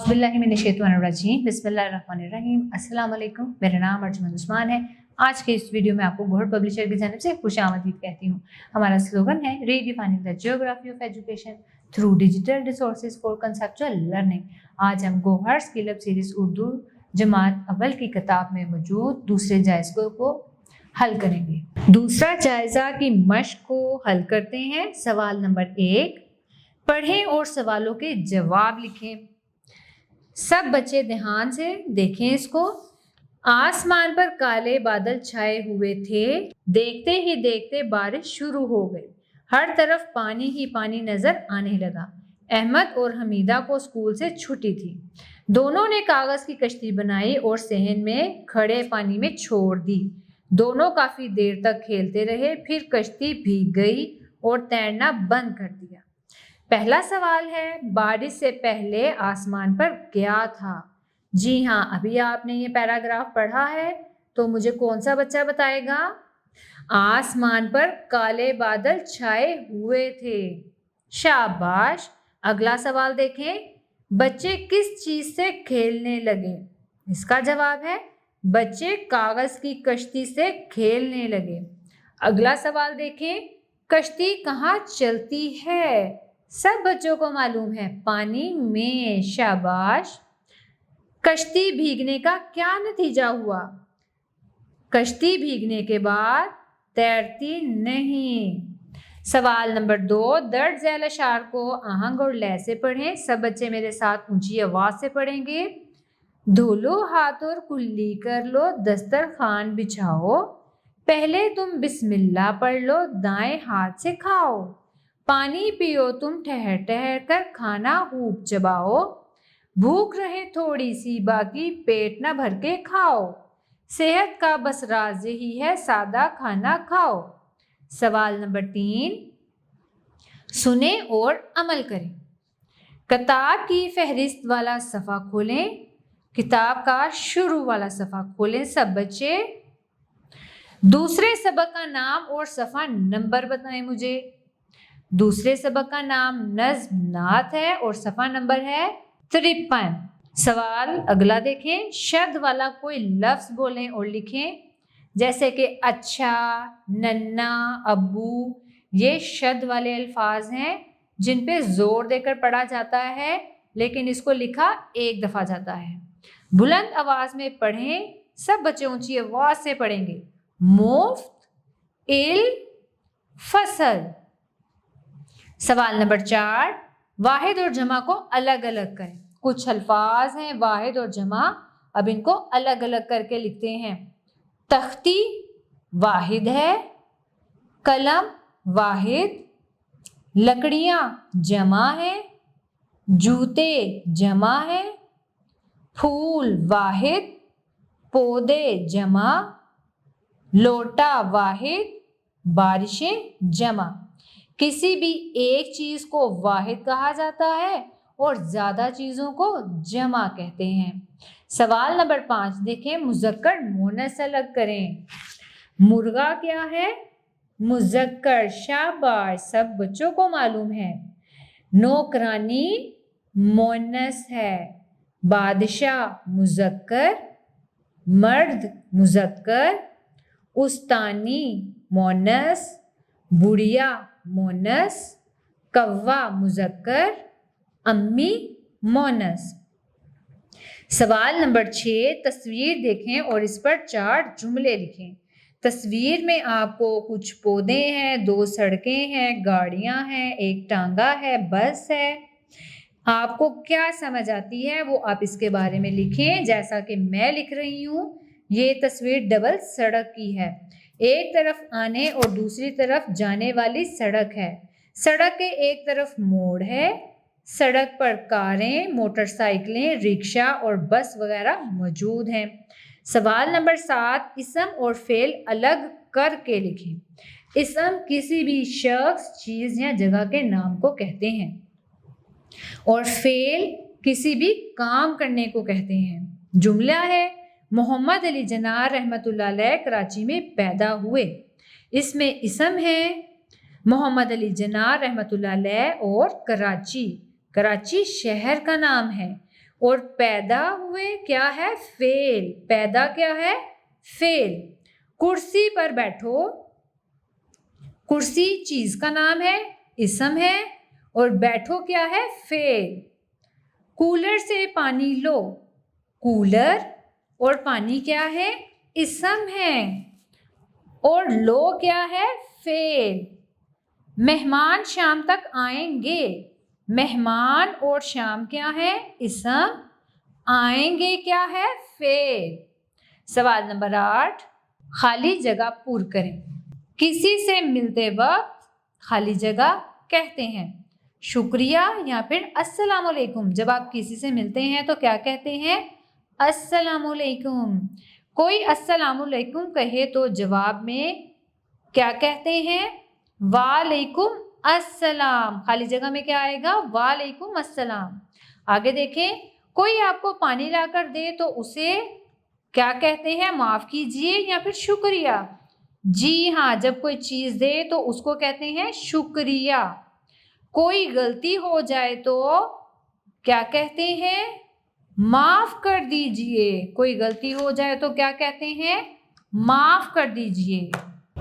औज़ुबिल्लाहिमिनश्शैतानिर्रजीम बिस्मिल्लाहिर्रहमानिर्रहीम। अस्सलाम वालेकुम। मेरा नाम अर्जुमन उस्मान है। आज के इस वीडियो में आपको गौहर पब्लिशर की जानिब से खुशामदीद कहती हूँ। हमारा स्लोगन है redefining the geography of education through digital resources for conceptual learning. आज हम Gohar skill up series Urdu जमात अव्वल की किताब में मौजूद दूसरे जायज़े को हल करेंगे। दूसरा जायज़ा की मश्क को हल करते हैं। सवाल नंबर 1, पढ़ें और सवालों के जवाब लिखें। सब बच्चे ध्यान से देखें इसको। आसमान पर काले बादल छाए हुए थे। देखते ही देखते बारिश शुरू हो गई। हर तरफ पानी ही पानी नजर आने लगा। अहमद और हमीदा को स्कूल से छुट्टी थी। दोनों ने कागज की कश्ती बनाई और सहन में खड़े पानी में छोड़ दी। दोनों काफी देर तक खेलते रहे, फिर कश्ती भीग गई और तैरना बंद कर दिया। पहला सवाल है, बारिश से पहले आसमान पर क्या था? जी हाँ, अभी आपने ये पैराग्राफ पढ़ा है, तो मुझे कौन सा बच्चा बताएगा? आसमान पर काले बादल छाए हुए थे। शाबाश। अगला सवाल देखें, बच्चे किस चीज से खेलने लगे? इसका जवाब है बच्चे कागज की कश्ती से खेलने लगे। अगला सवाल देखें, कश्ती कहाँ चलती है? सब बच्चों को मालूम है, पानी में। शाबाश। कश्ती भीगने का क्या नतीजा हुआ? कश्ती भीगने के बाद तैरती नहीं। सवाल नंबर 2, दर्ज झैल अशार को आहंग और लय से पढ़ें। सब बच्चे मेरे साथ ऊंची आवाज से पढ़ेंगे। धो लो हाथ और कुल्ली कर लो, दस्तरखान बिछाओ। पहले तुम बिस्मिल्लाह पढ़ लो, दाएं हाथ से खाओ। पानी पियो तुम ठहर ठहर कर, खाना खूब चबाओ। भूख रहे थोड़ी सी बाकी, पेट न भर के खाओ। सेहत का बस राज यही है, सादा खाना खाओ। सवाल नंबर 3, सुने और अमल करें। किताब की फहरिस्त वाला सफ़ा खोलें। किताब का शुरू वाला सफ़ा खोलें सब बच्चे। दूसरे सबक का नाम और सफ़ा नंबर बताएं मुझे। दूसरे सबक का नाम नज़्म नात है और सफ़ा नंबर है 53। सवाल अगला देखें, शब्द वाला कोई लफ्ज़ बोलें और लिखें, जैसे कि अच्छा, नन्ना, अब्बू। ये शब्द वाले अल्फाज हैं जिन पे जोर देकर पढ़ा जाता है, लेकिन इसको लिखा एक दफ़ा जाता है। बुलंद आवाज में पढ़ें। सब बच्चे ऊंची आवाज से पढ़ेंगे। मुफ्त, इल, फसल। सवाल नंबर 4, वाहिद और जमा को अलग अलग करें। कुछ अल्फाज हैं वाहिद और जमा, अब इनको अलग अलग करके लिखते हैं। तख्ती वाहिद है, कलम वाहिद, लकड़ियां जमा है, जूते जमा है, फूल वाहिद, पौधे जमा, लोटा वाहिद, बारिशें जमा। किसी भी एक चीज को वाहिद कहा जाता है और ज्यादा चीजों को जमा कहते हैं। सवाल नंबर 5 देखें, मुज़क्कर मुअन्नस अलग करें। मुर्गा क्या है? मुज़क्कर। शाबाश, सब बच्चों को मालूम है। नौकरानी मुअन्नस है। बादशाह मुज़क्कर, मर्द मुज़क्कर, उस्तानी मुअन्नस, बुढ़िया मुअन्नस, कव्वा मुज़क्कर, अम्मी मुअन्नस। सवाल नंबर 6, तस्वीर देखें और इस पर 4 जुमले लिखें। तस्वीर में आपको कुछ पौधे हैं, 2 सड़कें हैं, गाड़ियां हैं, एक टांगा है, बस है। आपको क्या समझ आती है वो आप इसके बारे में लिखें। जैसा कि मैं लिख रही हूँ, ये तस्वीर डबल सड़क की है। एक तरफ आने और दूसरी तरफ जाने वाली सड़क है। सड़क के एक तरफ मोड़ है। सड़क पर कारें, मोटरसाइकिलें, रिक्शा और बस वगैरह मौजूद हैं। सवाल नंबर 7, इसम और फेल अलग करके लिखें। इसम किसी भी शख्स, चीज़ या जगह के नाम को कहते हैं और फेल किसी भी काम करने को कहते हैं। जुमला है, मोहम्मद अली जिन्ना रहमतुल्लाह अलैह कराची में पैदा हुए। इसमें इसम है मोहम्मद अली जिन्ना रहमतुल्लाह अलैह और कराची। कराची शहर का नाम है और पैदा हुए क्या है, फेल। पैदा क्या है, फेल। कुर्सी पर बैठो, कुर्सी चीज का नाम है, इसम है, और बैठो क्या है, फेल। कूलर से पानी लो, कूलर और पानी क्या है, इसम है, और लो क्या है, फेल। मेहमान शाम तक आएंगे, मेहमान और शाम क्या है, इसम, आएंगे क्या है, फेल। सवाल नंबर 8, खाली जगह पूर करें। किसी से मिलते वक्त खाली जगह कहते हैं शुक्रिया या फिर अस्सलाम वालेकुम। जब आप किसी से मिलते हैं तो क्या कहते हैं, अस्सलाम वालेकुम। कोई अस्सलाम वालेकुम कहे तो जवाब में क्या कहते हैं, वालेकुम अस्सलाम। खाली जगह में क्या आएगा, वालेकुम अस्सलाम। आगे देखें, कोई आपको पानी लाकर दे तो उसे क्या कहते हैं, माफ कीजिए या फिर शुक्रिया। जी हाँ, जब कोई चीज दे तो उसको कहते हैं शुक्रिया। कोई गलती हो जाए तो क्या कहते हैं, माफ कर दीजिए। कोई गलती हो जाए तो क्या कहते हैं, माफ कर दीजिए।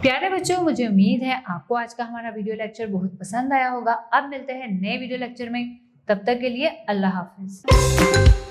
प्यारे बच्चों, मुझे उम्मीद है आपको आज का हमारा वीडियो लेक्चर बहुत पसंद आया होगा। अब मिलते हैं नए वीडियो लेक्चर में, तब तक के लिए अल्लाह हाफिज।